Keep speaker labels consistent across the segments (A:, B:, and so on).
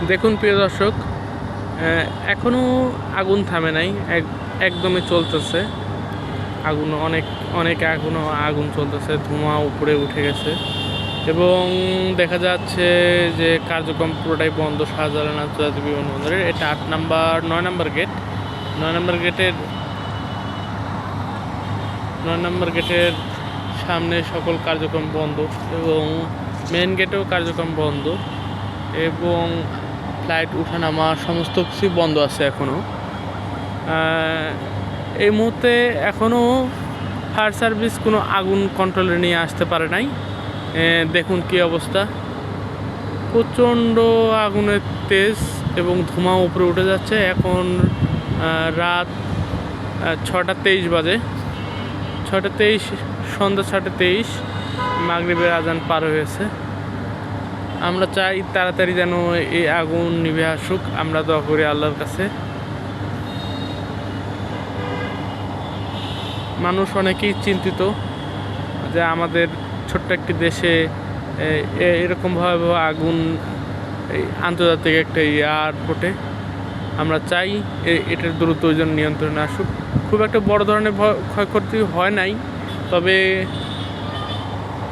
A: দেখুন প্রিয় দর্শক, এখনও আগুন থামে নাই, একদমই চলতেছে আগুন। অনেক অনেক এখনও আগুন চলতেছে, ধোঁয়া উপরে উঠে গেছে এবং দেখা যাচ্ছে যে কার্যক্রম পুরোটাই বন্ধ শাহজালাল আন্তর্জাতিক বিমানবন্দরের। এটা 9 নম্বর গেট। 9 নম্বর গেটের সামনে সকল কার্যক্রম বন্ধ এবং মেন গেটেও কার্যক্রম বন্ধ এবং ফ্লাইট ওঠানামা সমস্ত কিছুই বন্ধ আছে এখনও। এই মুহূর্তে এখনও ফায়ার সার্ভিস কোনো আগুন কন্ট্রোলে নিয়ে আসতে পারে নাই। দেখুন কি অবস্থা, প্রচণ্ড আগুনের তেজ এবং ধোঁয়া উপরে উঠে যাচ্ছে। এখন রাত 6:23 বাজে, 6:23, সন্ধ্যা 6:23, মাগরিবের আজান পার হয়েছে। আমরা চাই তাড়াতাড়ি যেন এই আগুন নিভে আসুক, আমরা দোয়া করি আল্লাহর কাছে। মানুষ অনেকেই চিন্তিত যে আমাদের ছোট্ট একটি দেশে এরকমভাবে আগুন, এই আন্তর্জাতিক একটা এয়ারপোর্টে। আমরা চাই এটার দ্রুত যেন নিয়ন্ত্রণে আসুক। খুব একটা বড় ধরনের ক্ষয়ক্ষতি হয় নাই, তবে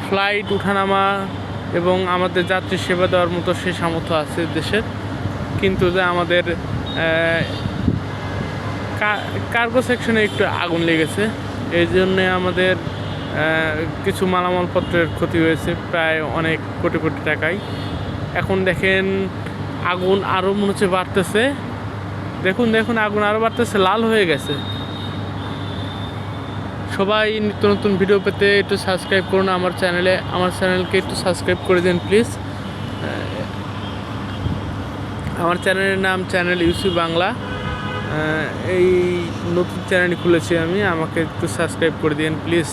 A: ফ্লাইট ওঠানামা এবং আমাদের যাত্রী সেবা দেওয়ার মতো সে সামর্থ্য আছে দেশের, কিন্তু যে আমাদের কার্গো সেকশনে একটু আগুন লেগেছে, এই জন্যে আমাদের কিছু মালামালপত্রের ক্ষতি হয়েছে প্রায় অনেক কোটি কোটি টাকায়। এখন দেখেন আগুন আরও মনে হচ্ছে বাড়তেছে। দেখুন আগুন আরও বাড়তেছে, লাল হয়ে গেছে। সবাই নিত্য নতুন ভিডিও পেতে একটু সাবস্ক্রাইব করুন আমার চ্যানেলকে একটু সাবস্ক্রাইব করে দিন প্লিজ। আমার চ্যানেলের নাম চ্যানেল ইউসি বাংলা। এই নতুন চ্যানেল খুলেছি আমি, আমাকে একটু সাবস্ক্রাইব করে দিন প্লিজ।